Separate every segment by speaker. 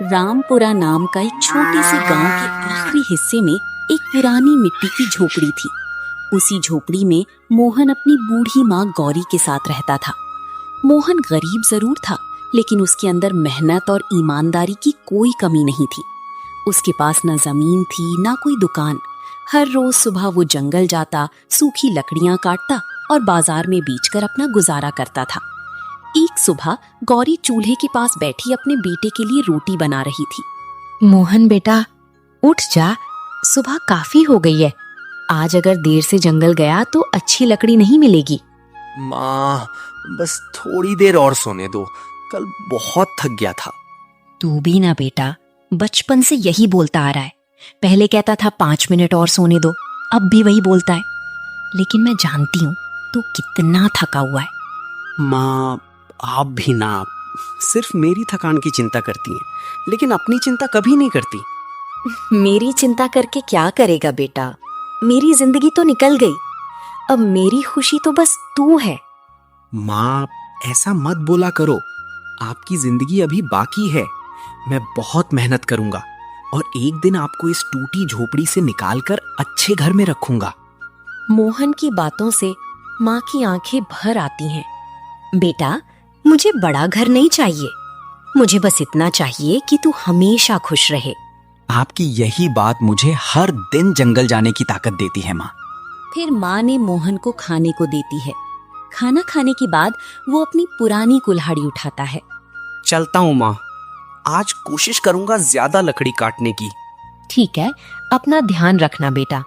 Speaker 1: रामपुरा नाम का एक छोटे से गांव के आखिरी हिस्से में एक पुरानी मिट्टी की झोपड़ी थी। उसी झोपड़ी में मोहन अपनी बूढ़ी माँ गौरी के साथ रहता था। मोहन गरीब जरूर था, लेकिन उसके अंदर मेहनत और ईमानदारी की कोई कमी नहीं थी। उसके पास न जमीन थी न कोई दुकान। हर रोज सुबह वो जंगल जाता, सूखी लकड़ियां काटता और बाजार में बेचकर अपना गुजारा करता था। एक सुबह गौरी चूल्हे के पास बैठी अपने बेटे के लिए रोटी बना रही थी।
Speaker 2: मोहन बेटा, उठ जा, सुबह काफी हो गई है। आज अगर देर से जंगल गया तो अच्छी लकड़ी नहीं मिलेगी।
Speaker 3: माँ, बस थोड़ी देर और सोने दो, कल बहुत थक गया था।
Speaker 2: तू भी ना बेटा, बचपन से यही बोलता आ रहा है। पहले कहता था 5 मिनट और सोने दो, अब भी वही बोलता है। लेकिन मैं जानती हूँ तू कितना थका हुआ है।
Speaker 3: माँ, आप भी ना सिर्फ मेरी थकान की चिंता करती हैं, लेकिन अपनी चिंता कभी नहीं करती।
Speaker 2: मेरी चिंता करके क्या करेगा बेटा? मेरी जिंदगी तो निकल गई, अब मेरी खुशी तो बस तू है।
Speaker 3: माँ, ऐसा मत बोला करो। आपकी जिंदगी अभी बाकी है। मैं बहुत मेहनत करूंगा और एक दिन आपको इस टूटी झोपड़ी से निकालकर अच्छे घर में रखूंगा।
Speaker 2: मोहन की बातों से माँ की आंखें भर आती हैं। बेटा, मुझे बड़ा घर नहीं चाहिए, मुझे बस इतना चाहिए कि तू हमेशा खुश रहे।
Speaker 3: आपकी यही बात मुझे हर दिन जंगल जाने की ताकत देती है माँ।
Speaker 1: फिर माँ ने मोहन को खाने को देती है। खाना खाने के बाद वो अपनी पुरानी कुल्हाड़ी उठाता है।
Speaker 3: चलता हूँ माँ, आज कोशिश करूंगा ज्यादा लकड़ी काटने की।
Speaker 2: ठीक है, अपना ध्यान रखना बेटा,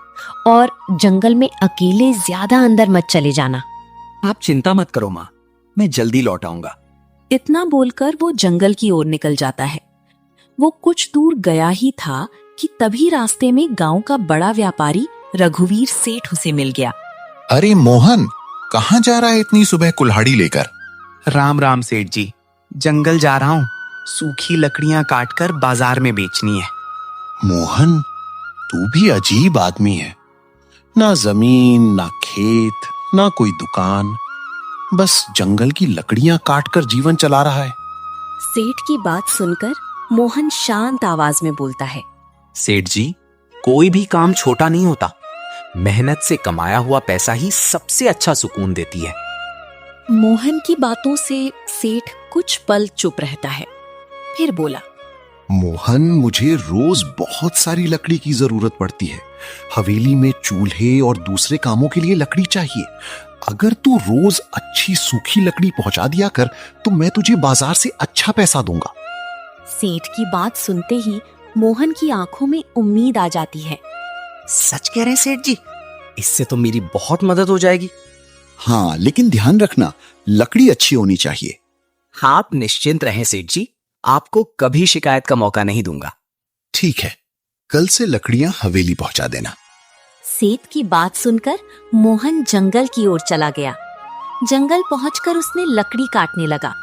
Speaker 2: और जंगल में अकेले ज्यादा अंदर मत चले जाना।
Speaker 3: आप चिंता मत करो माँ, मैं जल्दी लौट आऊंगा।
Speaker 1: इतना बोलकर वो जंगल की ओर निकल जाता है। वो कुछ दूर गया ही था कि तभी रास्ते में गांव का बड़ा व्यापारी रघुवीर सेठ उसे मिल गया।
Speaker 4: अरे मोहन, कहाँ जा रहा है इतनी सुबह कुल्हाड़ी लेकर?
Speaker 3: राम राम सेठ जी, जंगल जा रहा हूँ। सूखी लकड़ियां काटकर बाजार में बेचनी है।
Speaker 4: मोहन, तू भी अजीब आदमी है। ना जमीन, ना खेत, ना कोई दुकान, बस जंगल की लकड़ियां काटकर जीवन चला रहा है।
Speaker 1: सेठ की बात सुनकर मोहन शांत आवाज में बोलता है।
Speaker 3: सेठ जी, कोई भी काम छोटा नहीं होता। मेहनत से कमाया हुआ पैसा ही सबसे अच्छा सुकून देती है।
Speaker 1: मोहन की बातों से सेठ कुछ पल चुप रहता है, फिर बोला।
Speaker 4: मोहन, मुझे रोज बहुत सारी लकड़ी की जरूरत पड़ती है। हवेली में चूल्हे और दूसरे कामों के लिए लकड़ी चाहिए। अगर तू रोज अच्छी सूखी लकड़ी पहुंचा दिया कर तो मैं तुझे बाजार से अच्छा पैसा दूंगा।
Speaker 1: सेठ की बात सुनते ही मोहन की आंखों में उम्मीद आ जाती है।
Speaker 3: सच कह रहे हैं सेठ जी? इससे तो मेरी बहुत मदद हो जाएगी।
Speaker 4: हाँ, लेकिन ध्यान रखना, लकड़ी अच्छी होनी चाहिए।
Speaker 3: हाँ, आप निश्चिंत रहें सेठ जी, आपको कभी शिकायत का मौका नहीं दूंगा।
Speaker 4: ठीक है, कल से लकड़ियां हवेली पहुंचा देना।
Speaker 1: सेठ की बात सुनकर मोहन जंगल की ओर चला गया। जंगल पहुंचकर उसने लकड़ी काटने लगा।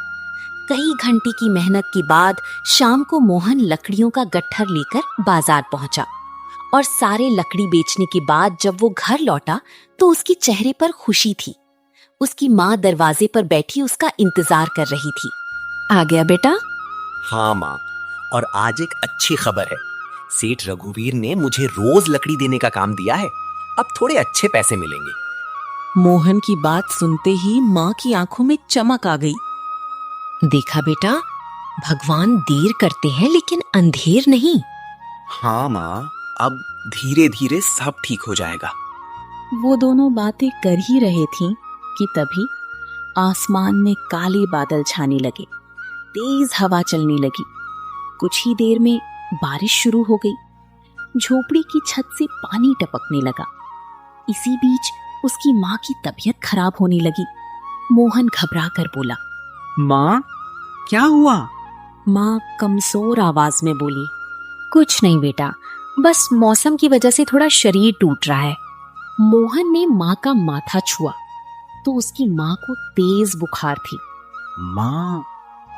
Speaker 1: कई घंटे की मेहनत के बाद शाम को मोहन लकड़ियों का गट्ठर लेकर बाजार पहुंचा और सारे लकड़ी बेचने के बाद जब वो घर लौटा तो उसके चेहरे पर खुशी थी। उसकी माँ दरवाजे पर बैठी उसका इंतजार कर रही थी। आ गया बेटा?
Speaker 3: हाँ माँ, और आज एक अच्छी खबर है। सेठ रघुवीर ने मुझे रोज लकड़ी देने का काम दिया है। अब थोड़े अच्छे पैसे मिलेंगे।
Speaker 1: मोहन की बात सुनते ही माँ की आंखों में चमक आ गई।
Speaker 2: देखा बेटा, भगवान देर करते हैं लेकिन अंधेर नहीं।
Speaker 3: हाँ माँ, अब धीरे धीरे सब ठीक हो जाएगा।
Speaker 1: वो दोनों बातें कर ही रहे थीं कि तभी आसमान में काले बादल छाने लगे। तेज हवा चलने लगी। कुछ ही देर में बारिश शुरू हो गई। झोपड़ी की छत से पानी टपकने लगा। इसी बीच उसकी माँ की तबीयत खराब होने लगी। मोहन घबरा कर बोला,
Speaker 3: माँ, क्या हुआ?
Speaker 1: माँ कमजोर आवाज में बोली,
Speaker 2: कुछ नहीं बेटा, बस मौसम की वजह से थोड़ा शरीर टूट रहा है।
Speaker 1: मोहन ने माँ का माथा छुआ तो उसकी माँ को तेज बुखार थी।
Speaker 3: माँ,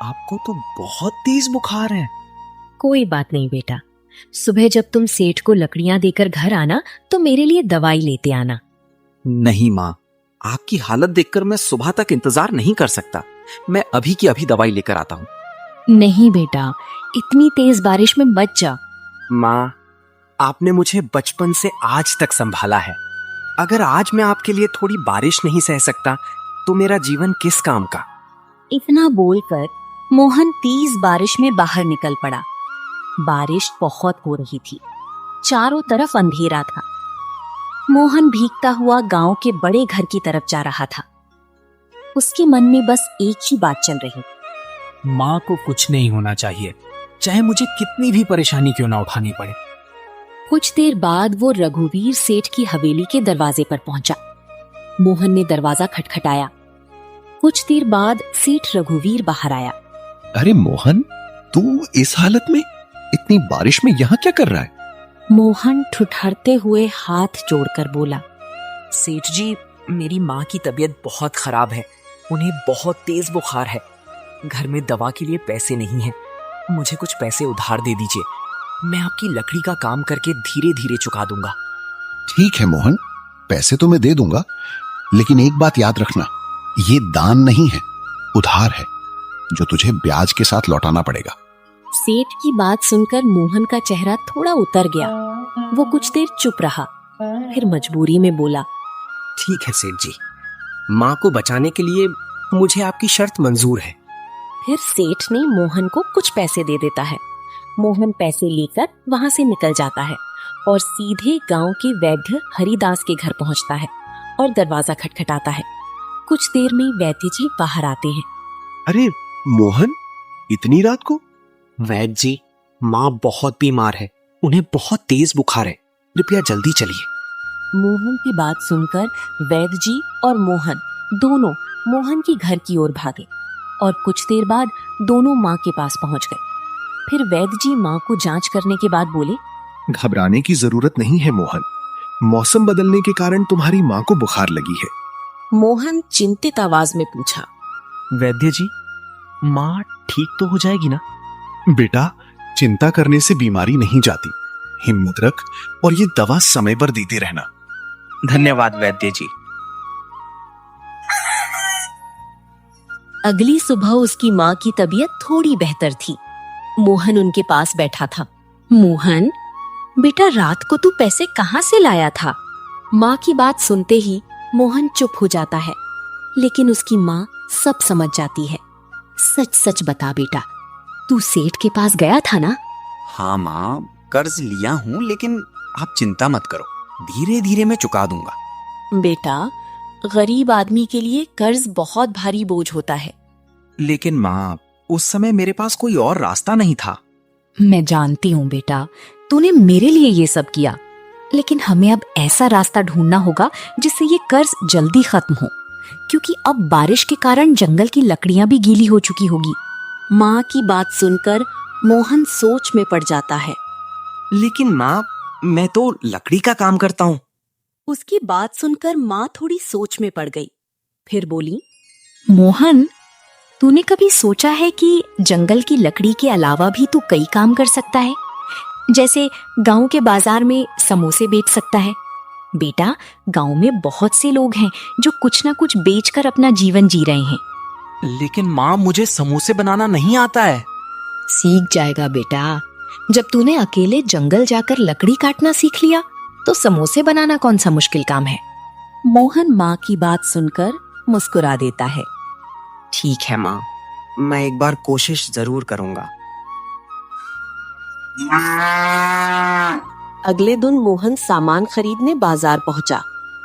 Speaker 3: आपको तो बहुत तेज बुखार है।
Speaker 2: कोई बात नहीं बेटा, सुबह जब तुम सेठ को लकड़ियां देकर घर आना तो मेरे लिए दवाई लेते आना।
Speaker 3: नहीं माँ, आपकी हालत देखकर मैं सुबह तक इंतजार नहीं कर सकता। मैं अभी की अभी दवाई लेकर आता हूँ।
Speaker 2: नहीं बेटा, इतनी तेज बारिश में मत जा।
Speaker 3: माँ, आपने मुझे बचपन से आज तक संभाला है। अगर आज मैं आपके लिए थोड़ी बारिश नहीं सह सकता तो मेरा जीवन किस काम का।
Speaker 1: इतना बोलकर मोहन तेज बारिश में बाहर निकल पड़ा। बारिश बहुत हो रही थी, चारों तरफ अंधेरा था। मोहन भीगता हुआ गांव के बड़े घर की तरफ जा रहा था। उसके मन में बस एक ही बात चल रही।
Speaker 3: माँ को कुछ नहीं होना चाहिए, चाहे मुझे कितनी भी परेशानी क्यों ना उठानी पड़े।
Speaker 1: कुछ देर बाद वो रघुवीर सेठ की हवेली के दरवाजे पर पहुंचा। मोहन ने दरवाजा खटखटाया। कुछ देर बाद सेठ रघुवीर बाहर आया।
Speaker 4: अरे मोहन, तू इस हालत में इतनी बारिश में यहाँ क्या कर रहा है?
Speaker 1: मोहन ठुठरते हुए हाथ जोड़कर बोला,
Speaker 3: सेठ जी, मेरी माँ की तबीयत बहुत खराब है। उन्हें बहुत तेज बुखार है। घर में दवा के लिए पैसे नहीं हैं। मुझे कुछ पैसे उधार दे दीजिए। मैं आपकी लकड़ी का काम करके धीरे धीरे चुका दूंगा।
Speaker 4: ठीक है मोहन, पैसे तो मैं दे दूंगा, लेकिन एक बात याद रखना, ये दान नहीं है, उधार है, जो तुझे ब्याज के साथ लौटाना पड़ेगा।
Speaker 1: सेठ की बात सुनकर मोहन का चेहरा थोड़ा उतर गया। वो कुछ देर चुप रहा, फिर मजबूरी में बोला,
Speaker 3: ठीक है सेठ जी, माँ को बचाने के लिए मुझे आपकी शर्त मंजूर है।
Speaker 1: फिर सेठ ने मोहन को कुछ पैसे दे देता है। मोहन पैसे लेकर वहां से निकल जाता है और सीधे गांव के वैद्य हरिदास के घर पहुंचता है और दरवाजा खटखटाता है। कुछ देर में वैद्य जी बाहर आते हैं।
Speaker 4: अरे मोहन, इतनी रात को?
Speaker 3: वैद्य जी, माँ बहुत बीमार है। उन्हें बहुत तेज बुखार है। कृपया जल्दी चलिए।
Speaker 1: मोहन की बात सुनकर वैद्य जी और मोहन दोनों मोहन के घर की ओर भागे और कुछ देर बाद दोनों माँ के पास पहुंच गए। फिर वैद्य जी माँ को जांच करने के बाद बोले,
Speaker 4: घबराने की जरूरत नहीं है मोहन, मौसम बदलने के कारण तुम्हारी माँ को बुखार लगी है।
Speaker 1: मोहन चिंतित आवाज में पूछा,
Speaker 3: वैद्य जी, माँ ठीक तो हो जाएगी ना?
Speaker 4: बेटा, चिंता करने से बीमारी नहीं जाती। हिम्मत रख और ये दवा समय पर देते रहना।
Speaker 3: धन्यवाद वैद्य जी।
Speaker 1: अगली सुबह उसकी माँ की तबीयत थोड़ी बेहतर थी। मोहन उनके पास बैठा था। मोहन, बेटा, रात को तू पैसे कहाँ से लाया था? माँ की बात सुनते ही मोहन चुप हो जाता है, लेकिन उसकी माँ सब समझ जाती है। सच सच बता बेटा, तू सेठ के पास गया था ना?
Speaker 5: हाँ माँ, कर्ज लिया हूँ, लेकिन आप चिंता मत करो, धीरे धीरे मैं चुका दूंगा।
Speaker 1: बेटा, गरीब आदमी के लिए कर्ज बहुत भारी बोझ होता है।
Speaker 3: लेकिन माँ, उस समय मेरे पास कोई और रास्ता नहीं था।
Speaker 2: मैं जानती हूँ बेटा, तूने मेरे लिए ये सब किया, लेकिन हमें अब ऐसा रास्ता ढूंढना होगा जिससे ये कर्ज जल्दी खत्म हो, क्योंकि अब बारिश के कारण जंगल की लकड़ियां भी गीली हो चुकी होगी।
Speaker 1: माँ की बात सुनकर मोहन सोच में पड़ जाता है।
Speaker 3: लेकिन माँ, मैं तो लकड़ी का काम करता हूँ।
Speaker 1: उसकी बात सुनकर माँ थोड़ी सोच में पड़ गई। फिर बोली,
Speaker 2: मोहन, तूने कभी सोचा है कि जंगल की लकड़ी के अलावा भी तू कई काम कर सकता है? जैसे गांव के बाजार में समोसे बेच सकता है। बेटा, गांव में बहुत से लोग हैं जो कुछ ना कुछ बेचकर अपना जीवन जी रहे हैं।
Speaker 3: लेकिन माँ, मुझे समोसे बनाना नहीं आता है।
Speaker 2: सीख जाएगा बेटा। जब तूने अकेले जंगल जाकर लकड़ी काटना सीख लिया तो समोसे बनाना कौन सा मुश्किल काम है।
Speaker 1: मोहन माँ की बात सुनकर मुस्कुरा देता है।
Speaker 3: ठीक है माँ, मैं एक बार कोशिश जरूर करूंगा।
Speaker 1: अगले दिन मोहन सामान खरीदने बाजार पहुंचा।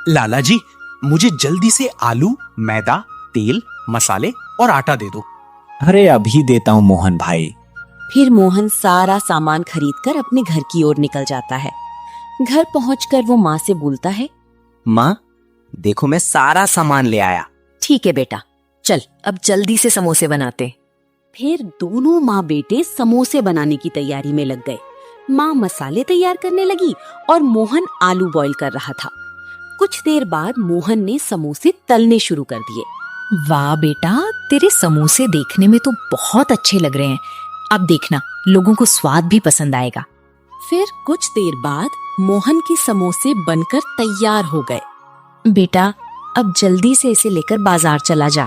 Speaker 3: लाला जी, मुझे जल्दी से आलू, मैदा, तेल, मसाले और आटा दे दो।
Speaker 5: अरे अभी देता हूँ मोहन भाई।
Speaker 1: फिर मोहन सारा सामान खरीदकर अपने घर की ओर निकल जाता है। घर पहुंचकर वो माँ से बोलता है,
Speaker 3: माँ, देखो मैं सारा सामान ले आया।
Speaker 1: ठीक है बेटा, चल अब जल्दी से समोसे बनाते। फिर दोनों माँ बेटे समोसे बनाने की तैयारी में लग गए। माँ मसाले तैयार करने लगी और मोहन आलू बॉईल कर रहा था। कुछ देर बाद मोहन ने समोसे तलने शुरू कर दिए।
Speaker 2: वाह बेटा, तेरे समोसे देखने में तो बहुत अच्छे लग रहे हैं। अब देखना, लोगों को स्वाद भी पसंद आएगा।
Speaker 1: फिर कुछ देर बाद मोहन के समोसे बनकर तैयार हो गए।
Speaker 2: बेटा, अब जल्दी से इसे लेकर बाजार चला जा।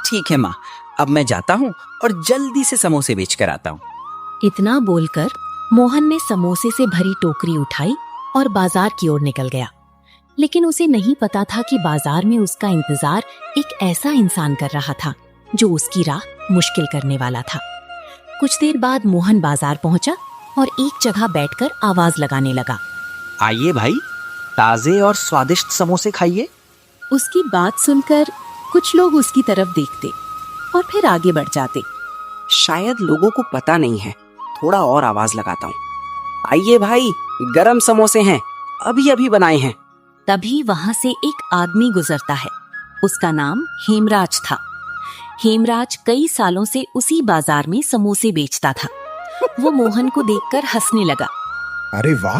Speaker 5: ठीक है माँ, अब मैं जाता हूँ और जल्दी से समोसे बेच कर आता हूँ।
Speaker 2: इतना बोलकर मोहन ने समोसे से भरी टोकरी उठाई और बाजार की ओर निकल गया। लेकिन उसे नहीं पता था कि बाजार में उसका इंतजार एक ऐसा इंसान कर रहा था जो उसकी राह मुश्किल करने वाला था। कुछ देर बाद मोहन बाजार पहुंचा और एक जगह बैठकर आवाज लगाने लगा।
Speaker 5: आइए भाई, ताजे और स्वादिष्ट समोसे खाइए।
Speaker 1: उसकी बात सुनकर कुछ लोग उसकी तरफ देखते और फिर आगे बढ़ जाते।
Speaker 6: शायद लोगों को पता नहीं है, थोड़ा और आवाज लगाता हूँ। आइए भाई, गरम समोसे हैं, अभी अभी बनाए हैं।
Speaker 1: तभी वहां से एक आदमी गुजरता है। उसका नाम हेमराज था। हेमराज कई सालों से उसी बाजार में समोसे बेचता था। वो मोहन को देखकर हंसने लगा।
Speaker 7: अरे वाह,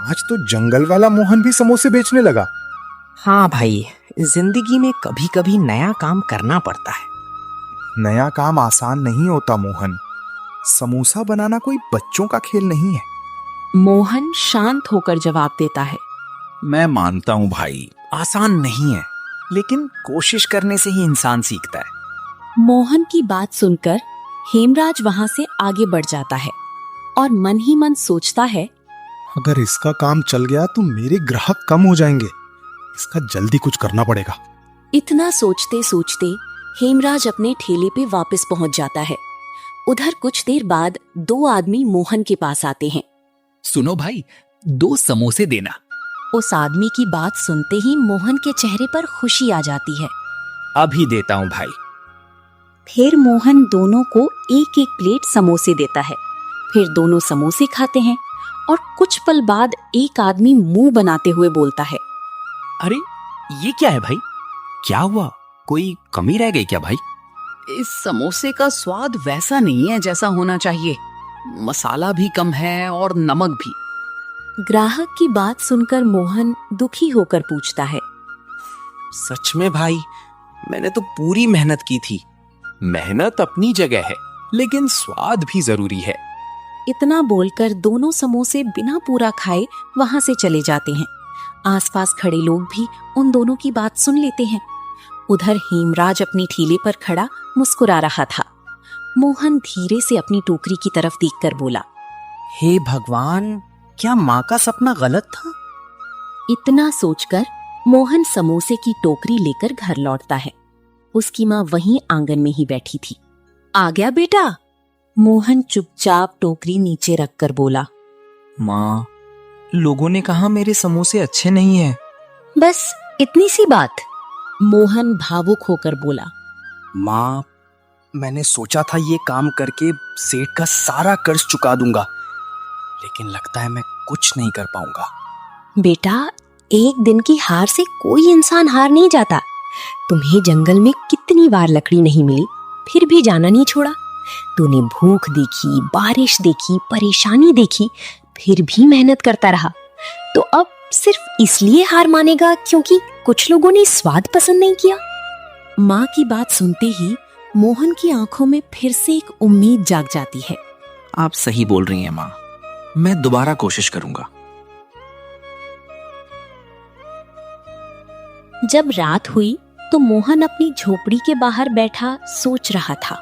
Speaker 7: आज तो जंगल वाला मोहन भी समोसे बेचने लगा।
Speaker 6: हाँ भाई, जिंदगी में कभी कभी नया काम करना पड़ता है।
Speaker 7: नया काम आसान नहीं होता मोहन। समोसा बनाना कोई बच्चों का खेल नहीं है।
Speaker 1: मोहन शांत होकर जवाब देता है।
Speaker 5: मैं मानता हूँ भाई, आसान नहीं है, लेकिन कोशिश करने से ही इंसान सीखता है।
Speaker 1: मोहन की बात सुनकर हेमराज वहां से आगे बढ़ जाता है और मन ही मन सोचता है,
Speaker 7: अगर इसका काम चल गया तो मेरे ग्राहक कम हो जाएंगे। इसका जल्दी कुछ करना पड़ेगा।
Speaker 1: इतना सोचते सोचते हेमराज अपने ठेले पे वापस पहुंच जाता है। उधर कुछ देर बाद दो आदमी मोहन के पास आते हैं।
Speaker 3: सुनो भाई, 2 समोसे देना।
Speaker 1: उस आदमी की बात सुनते ही मोहन के चेहरे पर खुशी आ जाती है।
Speaker 5: अभी देता हूँ भाई।
Speaker 1: फिर मोहन दोनों को एक एक प्लेट समोसे देता है। फिर दोनों समोसे खाते हैं और कुछ पल बाद एक आदमी मुंह बनाते हुए बोलता है।
Speaker 5: अरे ये क्या है भाई? क्या हुआ? कोई कमी रह गई क्या भाई?
Speaker 8: इस समोसे का स्वाद वैसा नहीं है जैसा होना चाहिए। मसाला भी कम है और नमक भी।
Speaker 1: ग्राहक की बात सुनकर मोहन दुखी होकर पूछता है।
Speaker 5: सच में भाई, मैंने तो पूरी मेहनत की थी। मेहनत अपनी जगह है, लेकिन स्वाद भी जरूरी है।
Speaker 1: इतना बोलकर दोनों समोसे बिना पूरा खाए वहां से चले जाते हैं। आसपास खड़े लोग भी उन दोनों की बात सुन लेते हैं। उधर हेमराज अपनी ठेले पर खड़ा मुस्कुरा रहा था। मोहन धीरे से अपनी टोकरी की तरफ देखकर बोला,
Speaker 6: हे भगवान, क्या माँ का सपना गलत था?
Speaker 1: इतना सोचकर मोहन समोसे की टोकरी लेकर घर लौटता है। उसकी माँ वहीं आंगन में ही बैठी थी। आ गया बेटा? मोहन चुपचाप टोकरी नीचे रखकर बोला।
Speaker 6: माँ, लोगों ने कहा मेरे समोसे अच्छे नहीं हैं।
Speaker 1: बस इतनी सी बात? मोहन भावुक होकर बोला।
Speaker 6: माँ, मैंने सोचा था ये काम करके सेठ का सारा कर्ज चुका दूंगा, लेकिन लगता है मैं कुछ नहीं कर पाऊंगा।
Speaker 2: बेटा, एक दिन की हार से कोई इंसान हार नहीं जाता। तुम्हें जंगल में कितनी बार लकड़ी नहीं मिली, फिर भी जाना नहीं छोड़ा। तूने भूख देखी, बारिश देखी, परेशानी देखी, फिर भी मेहनत करता रहा। तो अब सिर्फ इसलिए हार मानेगा क्योंकि कुछ लोगों ने स्वाद पसंद नहीं किया?
Speaker 1: माँ की बात सुनते ही मोहन की आंखों में फिर से एक उम्मीद जाग जाती है।
Speaker 5: आप सही बोल रही हैं माँ, मैं दोबारा कोशिश करूंगा।
Speaker 1: जब रात हुई तो मोहन अपनी झोपड़ी के बाहर बैठा सोच रहा था।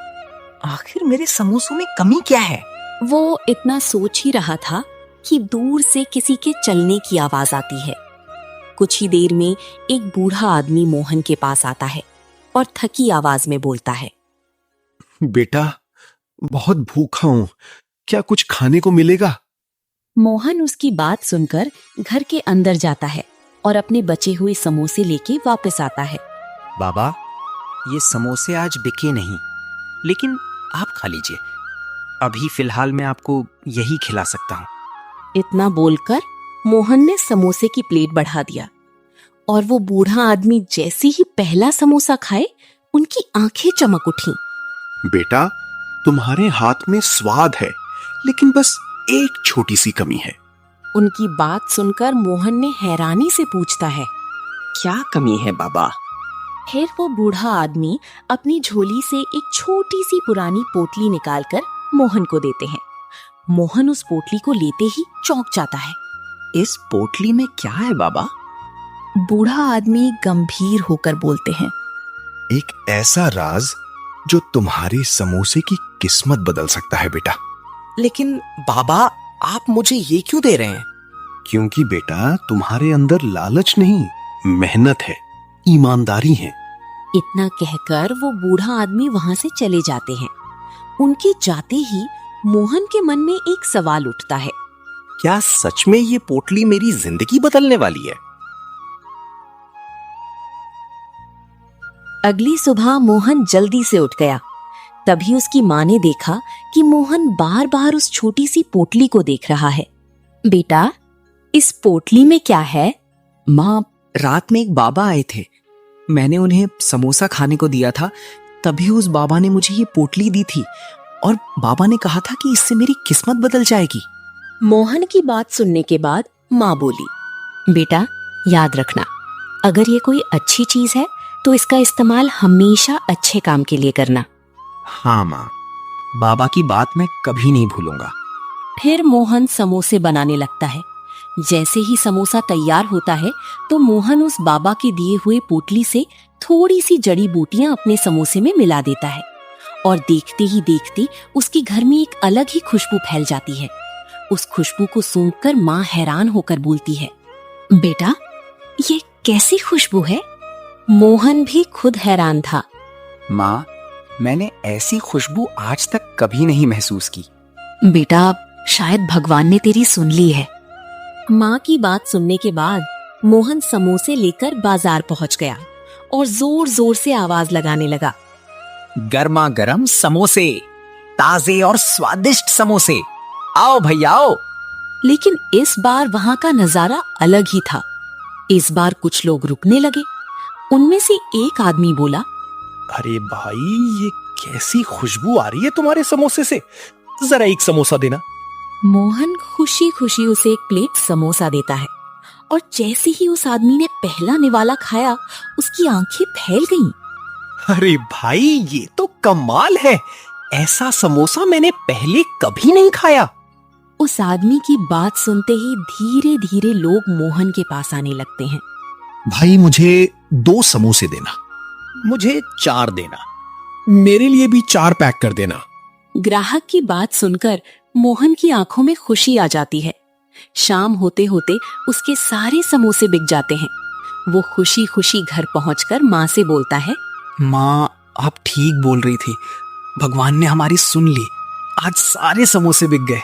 Speaker 6: आखिर मेरे समोसों में कमी क्या है?
Speaker 1: वो इतना सोच ही रहा था कि दूर से किसी के चलने की आवाज आती है। कुछ ही देर में एक बूढ़ा आदमी मोहन के पास आता है और थकी आवाज में बोलता है।
Speaker 4: बेटा, बहुत भूखा हूं, क्या कुछ खाने को मिलेगा?
Speaker 1: मोहन उसकी बात सुनकर घर के अंदर जाता है और अपने बचे हुए समोसे लेके वापस आता है।
Speaker 5: बाबा, ये समोसे आज बिके नहीं, लेकिन आप खा लीजिए। अभी फिलहाल मैं आपको यही खिला सकता हूँ।
Speaker 1: इतना बोलकर मोहन ने समोसे की प्लेट बढ़ा दिया और वो बूढ़ा आदमी जैसे ही पहला समोसा खाए, उनकी आंखें चमक उठी।
Speaker 4: बेटा, तुम्हारे हाथ में स्वाद है, लेकिन बस एक छोटी सी कमी है।
Speaker 1: उनकी बात सुनकर मोहन ने हैरानी से पूछता है,
Speaker 6: क्या कमी है बाबा?
Speaker 1: फिर वो बूढ़ा आदमी अपनी झोली से एक छोटी सी पुरानी पोटली निकालकर मोहन को देते हैं। मोहन उस पोटली को लेते ही चौंक जाता है।
Speaker 6: इस पोटली में क्या है बाबा?
Speaker 1: बूढ़ा आदमी गंभीर होकर बोलते हैं।
Speaker 4: एक ऐसा राज जो तुम्हारे समोसे की किस्मत बदल सकता है बेटा।
Speaker 3: लेकिन बाबा, आप मुझे ये क्यों दे रहे हैं?
Speaker 4: क्योंकि बेटा तुम्हारे अंदर लालच नहीं, मेहनत है, ईमानदारी है।
Speaker 1: इतना कहकर वो बूढ़ा आदमी वहां से चले जाते हैं। उनके जाते ही मोहन के मन में एक सवाल उठता है।
Speaker 3: क्या सच में ये पोटली मेरी जिंदगी बदलने वाली है?
Speaker 1: अगली सुबह मोहन जल्दी से उठ गया। तभी उसकी माँ ने देखा कि मोहन बार बार उस छोटी सी पोटली को देख रहा है।
Speaker 2: बेटा, इस पोटली में क्या है?
Speaker 3: माँ, रात में एक बाबा आए थे। मैंने उन्हें समोसा खाने को दिया था, तभी उस बाबा ने मुझे ये पोटली दी थी और बाबा ने कहा था कि इससे मेरी किस्मत बदल जाएगी।
Speaker 1: मोहन की बात सुनने के बाद माँ बोली,
Speaker 2: बेटा, याद रखना, अगर ये कोई अच्छी चीज है तो इसका इस्तेमाल हमेशा अच्छे काम के लिए करना।
Speaker 3: हाँ माँ, बाबा की बात मैं कभी नहीं भूलूंगा।
Speaker 1: फिर मोहन समोसे बनाने लगता है। जैसे ही समोसा तैयार होता है तो मोहन उस बाबा के दिए हुए पोटली से थोड़ी सी जड़ी बूटियां अपने समोसे में मिला देता है और देखते ही देखते उसके घर में एक अलग ही खुशबू फैल जाती है। उस खुशबू को सूंघकर माँ हैरान होकर बोलती है,
Speaker 2: बेटा, ये कैसी खुशबू है?
Speaker 1: मोहन भी खुद हैरान था।
Speaker 5: माँ, मैंने ऐसी खुशबू आज तक कभी नहीं महसूस की।
Speaker 2: बेटा, शायद भगवान ने तेरी सुन ली है।
Speaker 1: माँ की बात सुनने के बाद मोहन समोसे लेकर बाजार पहुंच गया और जोर जोर से आवाज लगाने लगा,
Speaker 3: गर्मा गर्म समोसे, ताजे और स्वादिष्ट समोसे, आओ भैया आओ।
Speaker 1: लेकिन इस बार वहां का नजारा अलग ही था। इस बार कुछ लोग रुकने लगे। उनमें से एक आदमी बोला,
Speaker 4: अरे भाई, ये कैसी खुशबू आ रही है तुम्हारे समोसे से, जरा एक समोसा देना।
Speaker 1: मोहन खुशी खुशी उसे एक प्लेट समोसा देता है और जैसे ही उस आदमी ने पहला निवाला खाया, उसकी आंखें फैल गईं।
Speaker 3: अरे भाई, ये तो कमाल है, ऐसा समोसा मैंने पहले कभी नहीं खाया।
Speaker 1: उस आदमी की बात सुनते ही धीरे धीरे लोग मोहन के पास आने लगते हैं।
Speaker 4: भाई, मुझे 2 समोसे देना।
Speaker 3: मुझे 4 देना।
Speaker 4: मेरे लिए भी 4 पैक कर देना।
Speaker 1: ग्राहक की बात सुनकर मोहन की आंखों में खुशी आ जाती है। शाम होते होते उसके सारे समोसे बिक जाते हैं। वो खुशी खुशी घर पहुंचकर माँ से बोलता है,
Speaker 3: माँ, आप ठीक बोल रही थी, भगवान ने हमारी सुन ली, आज सारे समोसे बिक गए।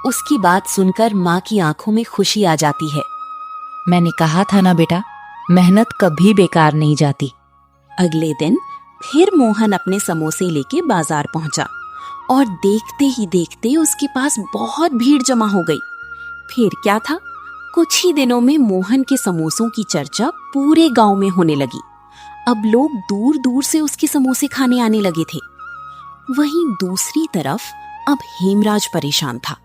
Speaker 1: उसकी बात सुनकर माँ की आंखों में खुशी आ जाती है।
Speaker 2: मैंने कहा था ना बेटा, मेहनत कभी बेकार नहीं जाती।
Speaker 1: अगले दिन फिर मोहन अपने समोसे लेके बाजार पहुंचा और देखते ही देखते उसके पास बहुत भीड़ जमा हो गई। फिर क्या था, कुछ ही दिनों में मोहन के समोसों की चर्चा पूरे गांव में होने लगी। अब लोग दूर दूर से उसके समोसे खाने आने लगे थे। वहीं दूसरी तरफ अब हेमराज परेशान था,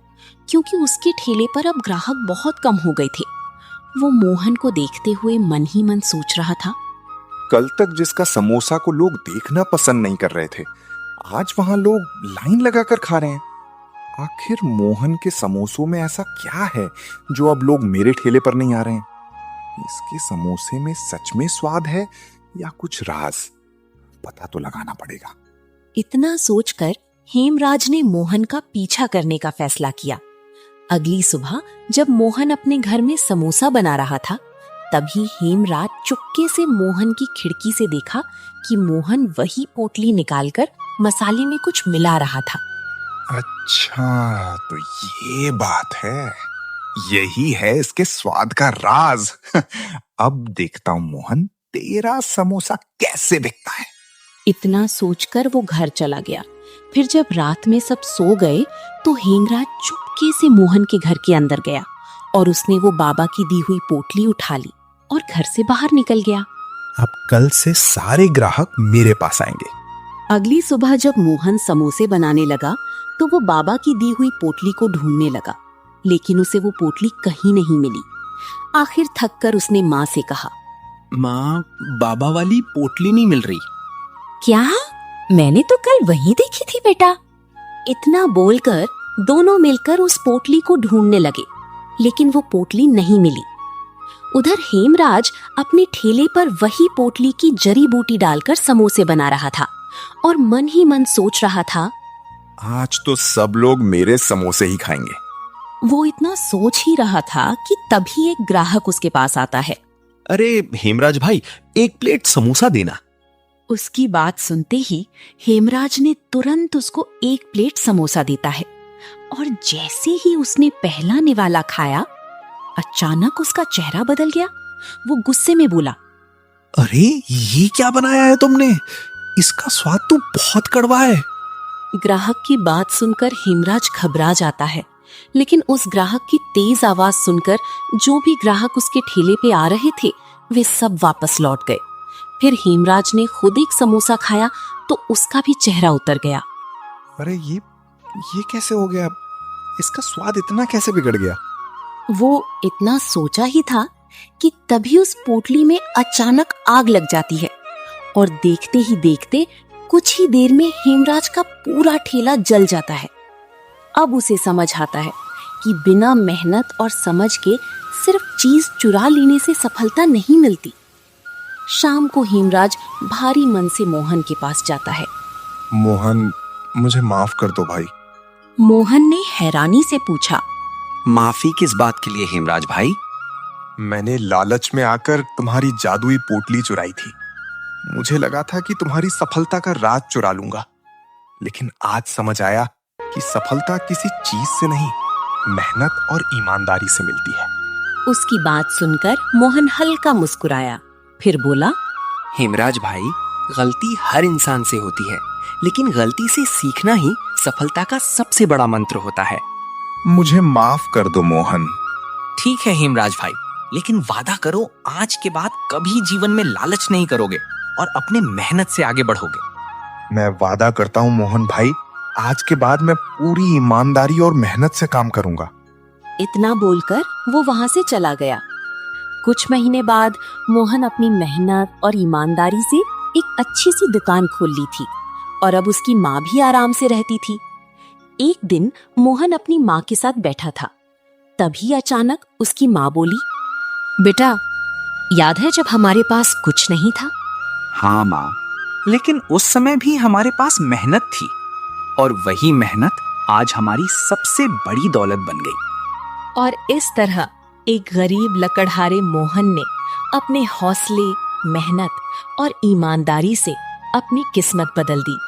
Speaker 1: क्योंकि उसके ठेले पर अब ग्राहक बहुत कम हो गए थे। वो मोहन को देखते हुए मन ही मन सोच रहा था,
Speaker 7: कल तक जिसका समोसा को लोग देखना पसंद नहीं कर रहे थे, आज वहां लोग लाइन लगाकर खा रहे हैं। आखिर मोहन के समोसों में ऐसा क्या है जो अब लोग मेरे ठेले पर नहीं आ रहे हैं? इसके समोसे में सच में स्वाद है या कुछ राज? पता तो लगाना पड़ेगा।
Speaker 1: इतना सोचकर हेमराज ने मोहन का पीछा करने का फैसला किया। अगली सुबह जब मोहन अपने घर में समोसा बना रहा था, तभी हेमराज चुपके से मोहन की खिड़की से देखा कि मोहन वही पोटली निकालकर मसाले में कुछ मिला रहा था।
Speaker 7: अच्छा, तो ये बात है, यही है इसके स्वाद का राज। अब देखता हूं मोहन, तेरा समोसा कैसे बिकता है।
Speaker 1: इतना सोचकर वो घर चला गया। फिर जब रात में सब सो गए तो हेमराज चुपके से मोहन के घर के अंदर गया और उसने वो बाबा की दी हुई पोटली उठा ली और घर से बाहर निकल गया।
Speaker 7: अब कल से सारे ग्राहक मेरे पास आएंगे।
Speaker 1: अगली सुबह जब मोहन समोसे बनाने लगा तो वो बाबा की दी हुई पोटली को ढूंढने लगा, लेकिन उसे वो पोटली कहीं नहीं मिली। आखिर थककर उसने माँ से कहा,
Speaker 3: माँ, बाबा वाली पोटली नहीं मिल रही।
Speaker 1: क्या? मैंने तो कल वहीं देखी थी बेटा। इतना बोलकर दोनों मिलकर उस पोटली को ढूंढने लगे, लेकिन वो पोटली नहीं मिली। उधर हेमराज अपने ठेले पर वही पोटली की जड़ी बूटी डालकर समोसे बना रहा था
Speaker 2: और मन ही मन सोच रहा था,
Speaker 7: आज तो सब लोग मेरे समोसे ही खाएंगे।
Speaker 1: वो इतना सोच ही रहा था कि तभी एक ग्राहक उसके पास आता है।
Speaker 3: अरे हेमराज भाई, एक प्लेट समोसा देना।
Speaker 1: उसकी बात सुनते ही हेमराज ने तुरंत उसको एक प्लेट समोसा देता है और जैसे ही उसने पहला निवाला खाया, अचानक उसका चेहरा बदल गया। वो गुस्से में बोला,
Speaker 3: अरे ये क्या बनाया है तुमने? इसका स्वाद तो बहुत कड़वा है।
Speaker 1: ग्राहक की बात सुनकर हेमराज घबरा जाता है, लेकिन उस ग्राहक की तेज आवाज सुनकर जो भी ग्राहक उसके ठेले पे आ रहे थे वे सब वापस लौट गए। फिर हेमराज ने खुद एक समोसा खाया तो उसका भी चेहरा उतर गया।
Speaker 7: अरे ये कैसे हो गया? इसका स्वाद इतना कैसे बिगड़ गया?
Speaker 1: वो इतना सोचा ही था कि तभी उस पोटली में अचानक आग लग जाती है और देखते ही देखते कुछ ही देर में हेमराज का पूरा ठेला जल जाता है। अब उसे समझ आता है कि बिना मेहनत और समझ के सिर्फ चीज चुरा लेने से सफलता नहीं मिलती। शाम को हेमराज भारी मन से मोहन के पास जाता है।
Speaker 7: मोहन, मुझे माफ कर दो भाई।
Speaker 1: मोहन ने हैरानी से पूछा,
Speaker 5: माफी किस बात के लिए हेमराज भाई?
Speaker 7: मैंने लालच में आकर तुम्हारी जादुई पोटली चुराई थी। मुझे लगा था कि तुम्हारी सफलता का राज चुरा लूंगा, लेकिन आज समझ आया कि सफलता किसी चीज से नहीं, मेहनत और ईमानदारी से मिलती है।
Speaker 1: उसकी बात सुनकर मोहन हल्का मुस्कुराया, फिर बोला,
Speaker 5: हेमराज भाई, गलती हर इंसान से होती है, लेकिन गलती से सीखना ही सफलता का सबसे बड़ा मंत्र होता है।
Speaker 7: मुझे माफ कर दो मोहन।
Speaker 5: ठीक है हेमराज भाई, लेकिन वादा करो आज के बाद कभी जीवन में लालच नहीं करोगे और अपने मेहनत से आगे बढ़ोगे।
Speaker 7: मैं वादा करता हूँ मोहन भाई, आज के बाद मैं पूरी ईमानदारी और मेहनत से काम करूंगा।
Speaker 1: इतना बोलकर वो वहां से चला गया। कुछ महीने बाद मोहन अपनी मेहनत और ईमानदारी से एक अच्छी सी दुकान खोल ली थी और अब उसकी माँ भी आराम से रहती थी। एक दिन मोहन अपनी माँ के साथ बैठा था, तभी अचानक उसकी माँ बोली,
Speaker 2: बेटा, याद है जब हमारे पास कुछ नहीं था?
Speaker 5: हाँ माँ, लेकिन उस समय भी हमारे पास मेहनत थी और वही मेहनत आज हमारी सबसे बड़ी दौलत बन गई।
Speaker 2: और इस तरह एक गरीब लकड़हारे मोहन ने अपने हौसले, मेहनत और ईमानदारी से अपनी किस्मत बदल दी।